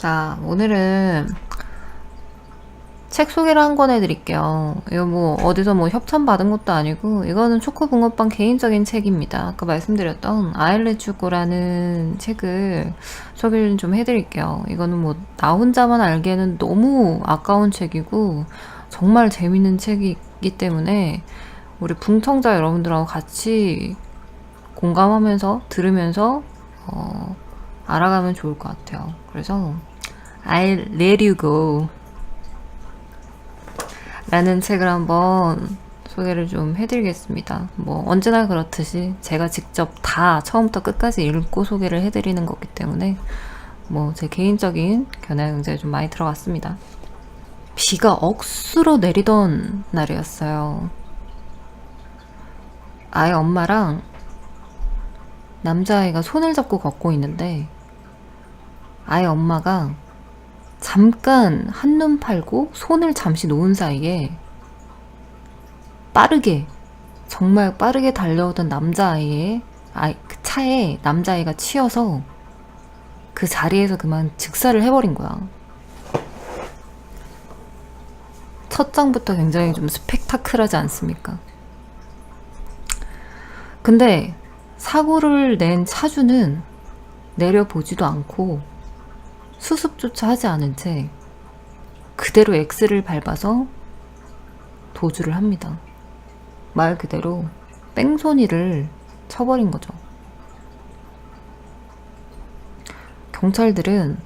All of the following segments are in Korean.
자, 오늘은 책 소개를 한 권 해드릴게요. 이거 뭐 어디서 뭐 협찬 받은 것도 아니고 이거는 초코붕어빵 개인적인 책입니다. 아까 말씀드렸던 아일렛주고라는 책을 소개를 좀 해드릴게요. 이거는 뭐 나 혼자만 알기에는 너무 아까운 책이고 정말 재밌는 책이기 때문에 우리 붕청자 여러분들하고 같이 공감하면서 들으면서 알아가면 좋을 것 같아요. 그래서 I'll let you go 라는 책을 한번 소개를 좀 해드리겠습니다. 뭐 언제나 그렇듯이 제가 직접 다 처음부터 끝까지 읽고 소개를 해드리는 거기 때문에 뭐 제 개인적인 견해 굉장히 좀 많이 들어갔습니다. 비가 억수로 내리던 날이었어요. 아이 엄마랑 남자아이가 손을 잡고 걷고 있는데 아이 엄마가 잠깐 한눈 팔고 손을 잠시 놓은 사이에 빠르게, 정말 빠르게 달려오던 남자아이의 그 차에 남자아이가 치여서 그 자리에서 그만 즉사를 해버린 거야. 첫 장부터 굉장히 좀 스펙타클하지 않습니까? 근데 사고를 낸 차주는 내려보지도 않고 수습조차 하지 않은 채 그대로 X를 밟아서 도주를 합니다. 말 그대로 뺑소니를 쳐버린 거죠. 경찰들은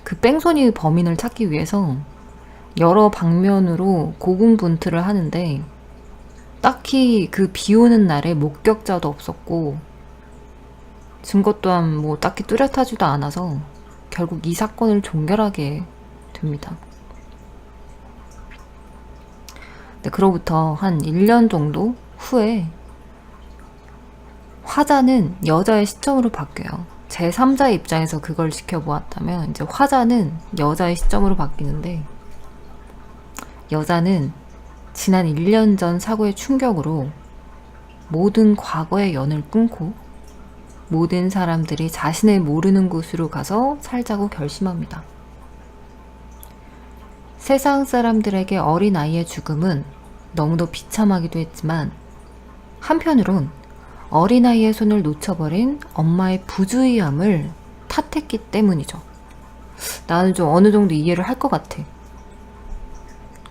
그 뺑소니 범인을 찾기 위해서 여러 방면으로 고군분투를 하는데 딱히 그 비 오는 날에 목격자도 없었고 증거 또한 뭐 딱히 뚜렷하지도 않아서 결국 이 사건을 종결하게 됩니다. 네, 그로부터 한 1년 정도 후에 화자는 여자의 시점으로 바뀌어요. 제3자의 입장에서 그걸 지켜보았다면 이제 화자는 여자의 시점으로 바뀌는데 여자는 지난 1년 전 사고의 충격으로 모든 과거의 연을 끊고 모든 사람들이 자신을 모르는 곳으로 가서 살자고 결심합니다. 세상 사람들에게 어린아이의 죽음은 너무도 비참하기도 했지만 한편으론 어린아이의 손을 놓쳐버린 엄마의 부주의함을 탓했기 때문이죠. 나는 좀 어느 정도 이해를 할 것 같아.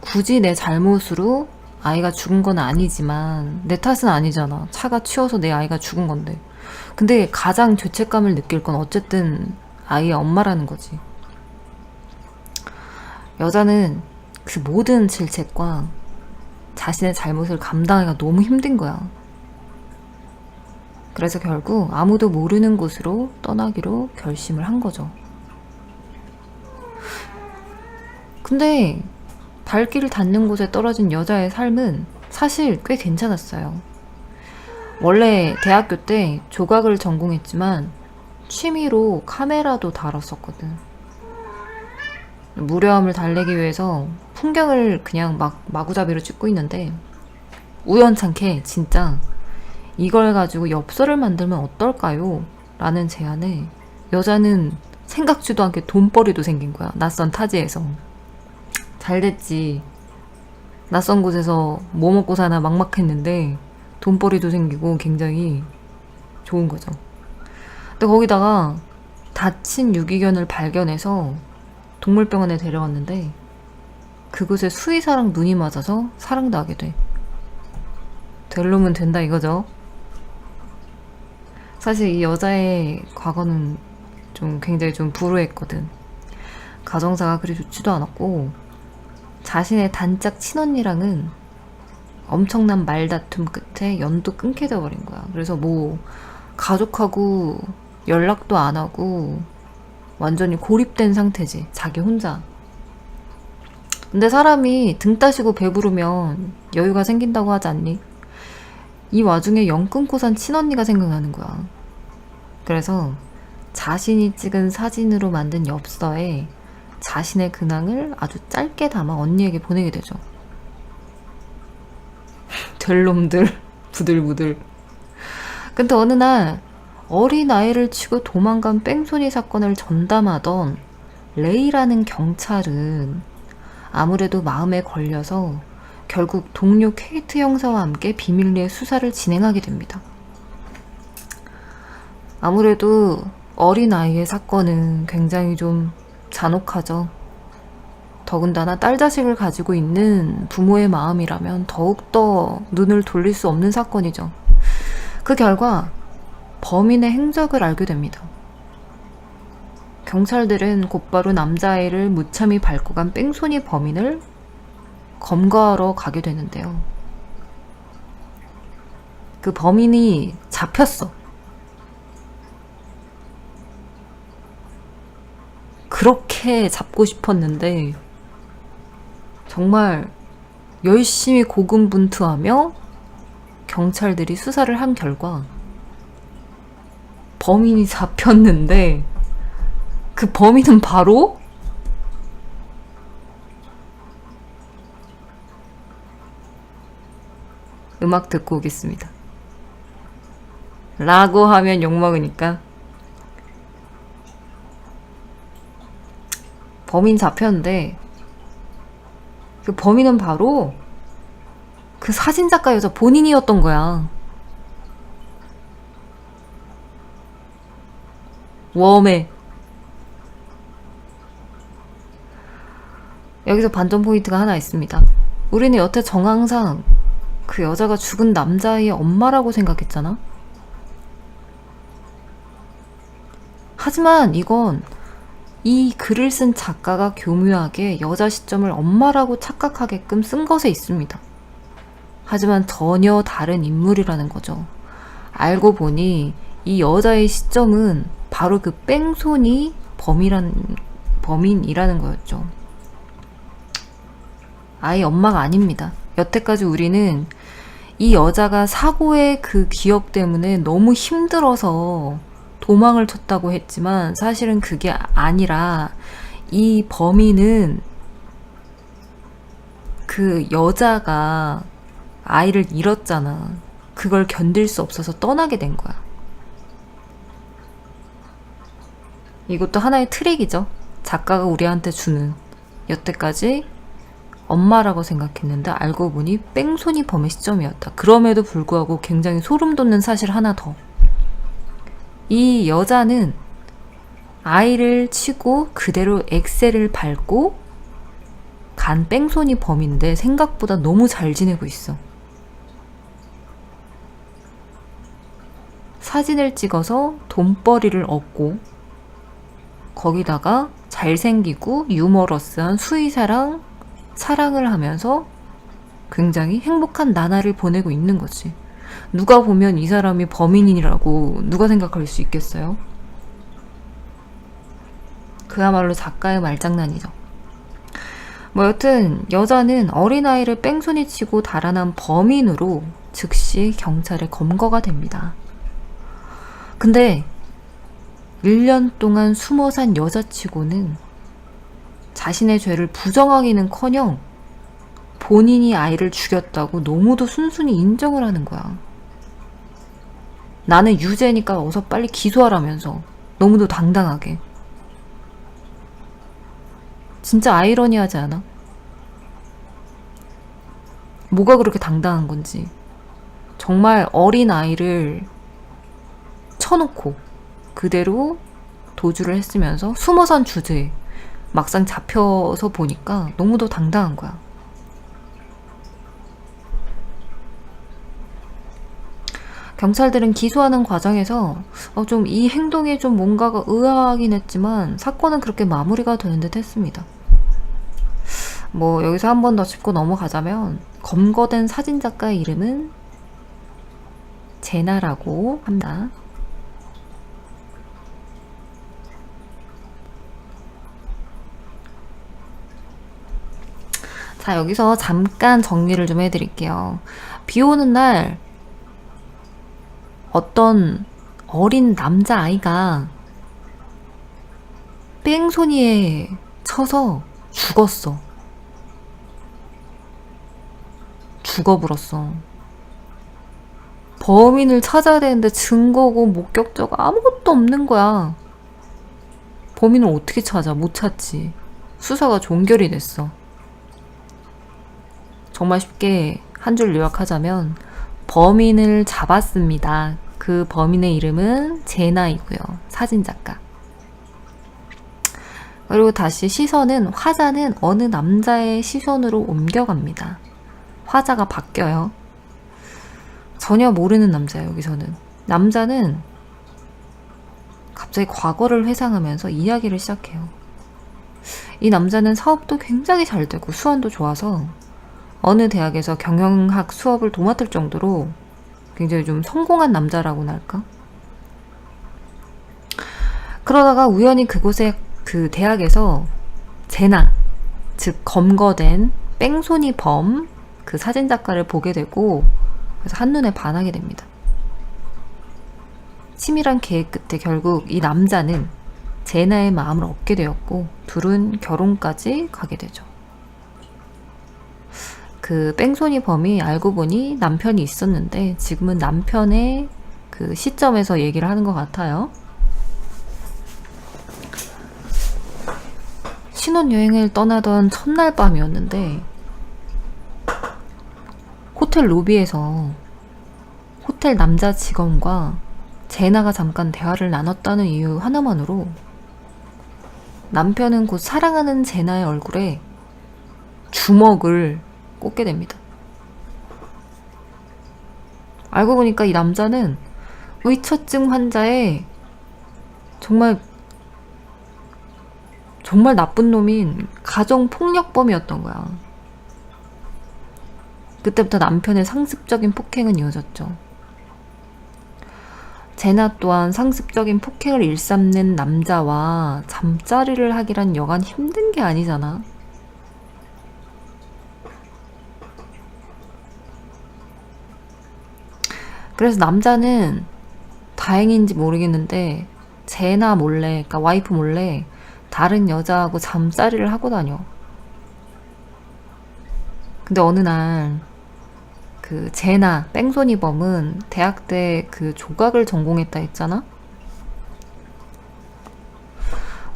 굳이 내 잘못으로 아이가 죽은 건 아니지만 내 탓은 아니잖아. 차가 치여서 내 아이가 죽은 건데. 근데 가장 죄책감을 느낄 건 어쨌든 아이의 엄마라는 거지. 여자는 그 모든 질책과 자신의 잘못을 감당하기가 너무 힘든 거야. 그래서 결국 아무도 모르는 곳으로 떠나기로 결심을 한 거죠. 근데 발길을 닿는 곳에 떨어진 여자의 삶은 사실 꽤 괜찮았어요. 원래 대학교 때 조각을 전공했지만 취미로 카메라도 다뤘었거든. 무료함을 달래기 위해서 풍경을 그냥 마구잡이로 찍고 있는데 우연찮게 진짜 이걸 가지고 엽서를 만들면 어떨까요? 라는 제안에 여자는 생각지도 않게 돈벌이도 생긴 거야. 낯선 타지에서. 잘 됐지. 낯선 곳에서 뭐 먹고 사나 막막했는데 돈벌이도 생기고 굉장히 좋은 거죠. 근데 거기다가 다친 유기견을 발견해서 동물병원에 데려왔는데 그곳에 수의사랑 눈이 맞아서 사랑도 하게 돼. 될 놈은 된다 이거죠. 사실 이 여자의 과거는 좀 굉장히 좀 불우했거든. 가정사가 그리 좋지도 않았고 자신의 단짝 친언니랑은 엄청난 말다툼 끝에 연도 끊게 돼버린 거야. 그래서 뭐 가족하고 연락도 안 하고 완전히 고립된 상태지. 자기 혼자. 근데 사람이 등 따시고 배부르면 여유가 생긴다고 하지 않니? 이 와중에 연 끊고 산 친언니가 생각나는 거야. 그래서 자신이 찍은 사진으로 만든 엽서에 자신의 근황을 아주 짧게 담아 언니에게 보내게 되죠. 될 놈들 부들부들. 근데 어느 날 어린아이를 치고 도망간 뺑소니 사건을 전담하던 레이라는 경찰은 아무래도 마음에 걸려서 결국 동료 케이트 형사와 함께 비밀리에 수사를 진행하게 됩니다. 아무래도 어린아이의 사건은 굉장히 좀 잔혹하죠. 더군다나 딸 자식을 가지고 있는 부모의 마음이라면 더욱더 눈을 돌릴 수 없는 사건이죠. 그 결과 범인의 행적을 알게 됩니다. 경찰들은 곧바로 남자아이를 무참히 밟고 간 뺑소니 범인을 검거하러 가게 되는데요. 그 범인이 잡혔어. 그렇게 잡고 싶었는데 정말 열심히 고군분투하며 경찰들이 수사를 한 결과 범인이 잡혔는데 그 범인은 바로 음악 듣고 오겠습니다. 라고 하면 욕먹으니까 범인 잡혔는데 그 범인은 바로 그 사진작가 여자 본인이었던 거야. 웜에. 여기서 반전 포인트가 하나 있습니다. 우리는 여태 정황상 그 여자가 죽은 남자아이의 엄마라고 생각했잖아. 하지만 이건 이 글을 쓴 작가가 교묘하게 여자 시점을 엄마라고 착각하게끔 쓴 것에 있습니다. 하지만 전혀 다른 인물이라는 거죠. 알고 보니 이 여자의 시점은 바로 그 뺑소니 범인이라는 거였죠. 아이 엄마가 아닙니다. 여태까지 우리는 이 여자가 사고의 그 기억 때문에 너무 힘들어서 도망을 쳤다고 했지만 사실은 그게 아니라 이 범인은 그 여자가 아이를 잃었잖아. 그걸 견딜 수 없어서 떠나게 된 거야. 이것도 하나의 트릭이죠. 작가가 우리한테 주는. 여태까지 엄마라고 생각했는데 알고 보니 뺑소니 범의 시점이었다. 그럼에도 불구하고 굉장히 소름 돋는 사실 하나 더. 이 여자는 아이를 치고 그대로 엑셀을 밟고 간 뺑소니 범인데 생각보다 너무 잘 지내고 있어. 사진을 찍어서 돈벌이를 얻고 거기다가 잘생기고 유머러스한 수의사랑 사랑을 하면서 굉장히 행복한 나날을 보내고 있는 거지. 누가 보면 이 사람이 범인이라고 누가 생각할 수 있겠어요? 그야말로 작가의 말장난이죠. 뭐 여튼 여자는 어린아이를 뺑소니 치고 달아난 범인으로 즉시 경찰에 검거가 됩니다. 근데 1년 동안 숨어 산 여자치고는 자신의 죄를 부정하기는커녕 본인이 아이를 죽였다고 너무도 순순히 인정을 하는 거야. 나는 유죄니까 어서 빨리 기소하라면서 너무도 당당하게. 진짜 아이러니하지 않아? 뭐가 그렇게 당당한 건지. 정말 어린 아이를 쳐놓고 그대로 도주를 했으면서 숨어선 주제에 막상 잡혀서 보니까 너무도 당당한 거야. 경찰들은 기소하는 과정에서 좀 이 행동에 좀 뭔가가 의아하긴 했지만 사건은 그렇게 마무리가 되는 듯 했습니다. 뭐 여기서 한 번 더 짚고 넘어가자면 검거된 사진작가의 이름은 제나라고 합니다. 자, 여기서 잠깐 정리를 좀 해드릴게요. 비 오는 날 어떤 어린 남자아이가 뺑소니에 쳐서 죽었어. 죽어버렸어. 범인을 찾아야 되는데 증거고 목격자가 아무것도 없는 거야. 범인을 어떻게 찾아? 못 찾지. 수사가 종결이 됐어. 정말 쉽게 한 줄 요약하자면 범인을 잡았습니다. 그 범인의 이름은 제나이고요. 사진작가. 그리고 다시 시선은 화자는 어느 남자의 시선으로 옮겨갑니다. 화자가 바뀌어요. 전혀 모르는 남자예요. 여기서는. 남자는 갑자기 과거를 회상하면서 이야기를 시작해요. 이 남자는 사업도 굉장히 잘 되고 수완도 좋아서 어느 대학에서 경영학 수업을 도맡을 정도로 굉장히 좀 성공한 남자라고나 할까? 그러다가 우연히 그곳에 그 대학에서 제나, 즉 검거된 뺑소니 범 그 사진작가를 보게 되고 그래서 한눈에 반하게 됩니다. 치밀한 계획 끝에 결국 이 남자는 제나의 마음을 얻게 되었고 둘은 결혼까지 가게 되죠. 그 뺑소니 범이 알고 보니 남편이 있었는데 지금은 남편의 그 시점에서 얘기를 하는 것 같아요. 신혼여행을 떠나던 첫날 밤이었는데 호텔 로비에서 호텔 남자 직원과 제나가 잠깐 대화를 나눴다는 이유 하나만으로 남편은 곧 사랑하는 제나의 얼굴에 주먹을 꽂게 됩니다. 알고 보니까 이 남자는 의처증 환자의 정말 나쁜 놈인 가정폭력범이었던 거야. 그때부터 남편의 상습적인 폭행은 이어졌죠. 제나 또한 상습적인 폭행을 일삼는 남자와 잠자리를 하기란 여간 힘든 게 아니잖아. 그래서 남자는 다행인지 모르겠는데 제나 몰래, 그러니까 와이프 몰래 다른 여자하고 잠자리를 하고 다녀. 근데 어느 날 그 제나 뺑소니 범은 대학 때 그 조각을 전공했다 했잖아.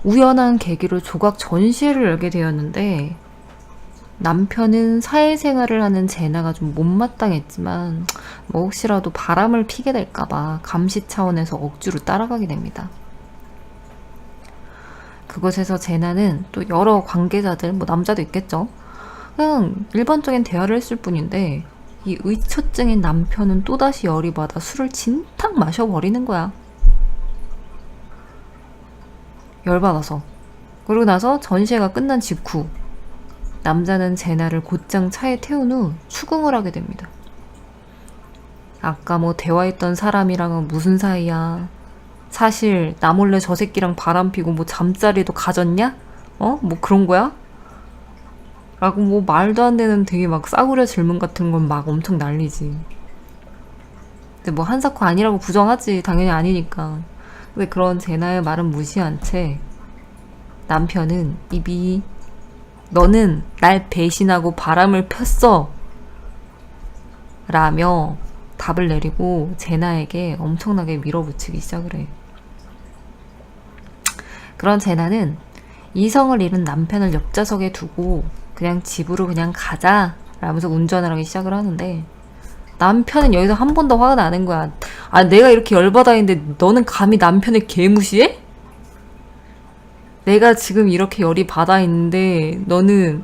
우연한 계기로 조각 전시회를 열게 되었는데 남편은 사회생활을 하는 제나가 좀 못마땅했지만 뭐 혹시라도 바람을 피게 될까봐 감시 차원에서 억지로 따라가게 됩니다. 그곳에서 제나는 또 여러 관계자들, 뭐 남자도 있겠죠. 그냥 일반적인 대화를 했을 뿐인데 이 의처증인 남편은 또다시 열이 받아 술을 진탕 마셔버리는 거야. 열받아서. 그러고 나서 전시회가 끝난 직후 남자는 제나를 곧장 차에 태운 후 추궁을 하게 됩니다. 아까 뭐 대화했던 사람이랑은 무슨 사이야? 사실 나 몰래 저 새끼랑 바람 피고 뭐 잠자리도 가졌냐? 뭐 그런 거야? 라고 뭐 말도 안 되는 되게 막 싸구려 질문 같은 건 막 엄청 난리지. 근데 뭐 한사코 아니라고 부정하지. 당연히 아니니까. 근데 그런 제나의 말은 무시한 채 남편은 입이 너는 날 배신하고 바람을 폈어 라며 답을 내리고 제나에게 엄청나게 밀어붙이기 시작을 해. 그런 제나는 이성을 잃은 남편을 옆좌석에 두고 그냥 집으로 그냥 가자 라면서 운전을 하기 시작을 하는데 남편은 여기서 한 번 더 화가 나는 거야. 아, 내가 이렇게 열받아 있는데 너는 감히 남편을 개무시해? 내가 지금 이렇게 열이 받아 있는데 너는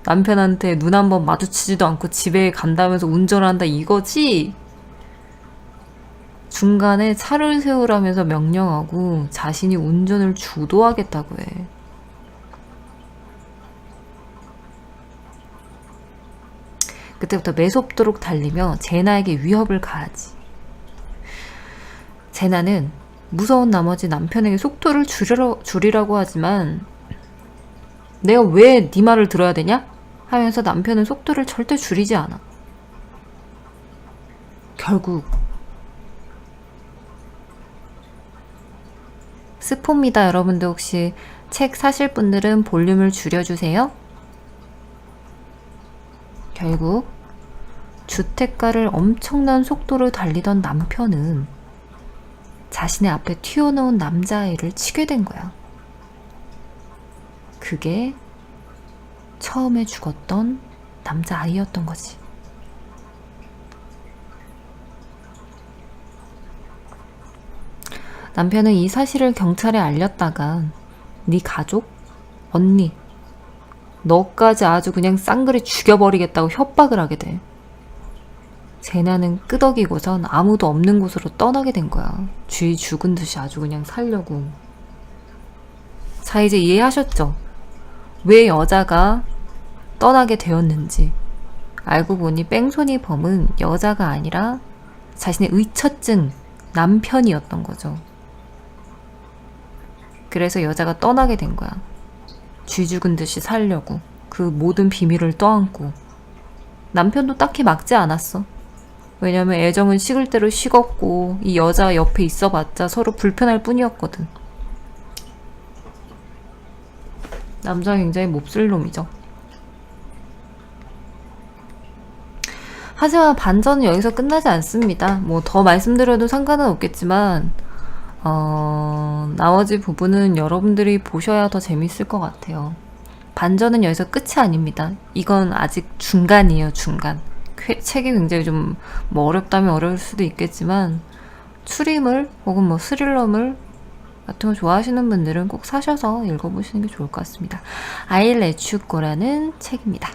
남편한테 눈 한 번 마주치지도 않고 집에 간다면서 운전을 한다 이거지? 중간에 차를 세우라면서 명령하고 자신이 운전을 주도하겠다고 해. 그때부터 매섭도록 달리며 제나에게 위협을 가하지. 제나는 무서운 나머지 남편에게 속도를 줄이라고 하지만 내가 왜 네 말을 들어야 되냐? 하면서 남편은 속도를 절대 줄이지 않아. 결국 스포입니다. 여러분들 혹시 책 사실 분들은 볼륨을 줄여주세요. 결국 주택가를 엄청난 속도로 달리던 남편은 자신의 앞에 튀어나온 남자아이를 치게 된 거야. 그게 처음에 죽었던 남자아이였던 거지. 남편은 이 사실을 경찰에 알렸다가 네 가족, 언니, 너까지 아주 그냥 쌍그리 죽여버리겠다고 협박을 하게 돼. 제나는 끄덕이고선 아무도 없는 곳으로 떠나게 된 거야. 쥐 죽은 듯이 아주 그냥 살려고. 자, 이제 이해하셨죠? 왜 여자가 떠나게 되었는지. 알고 보니 뺑소니 범은 여자가 아니라 자신의 의처증 남편이었던 거죠. 그래서 여자가 떠나게 된 거야. 쥐 죽은 듯이 살려고. 그 모든 비밀을 떠안고. 남편도 딱히 막지 않았어. 왜냐면 애정은 식을 대로 식었고 이 여자 옆에 있어봤자 서로 불편할 뿐이었거든. 남자 굉장히 몹쓸 놈이죠. 하지만 반전은 여기서 끝나지 않습니다. 뭐 더 말씀드려도 상관은 없겠지만 나머지 부분은 여러분들이 보셔야 더 재밌을 것 같아요. 반전은 여기서 끝이 아닙니다. 이건 아직 중간이에요, 중간. 책이 굉장히 좀 뭐 어렵다면 어려울 수도 있겠지만 추리물 혹은 뭐 스릴러물 같은 거 좋아하시는 분들은 꼭 사셔서 읽어보시는 게 좋을 것 같습니다. I'll Let You Go라는 책입니다.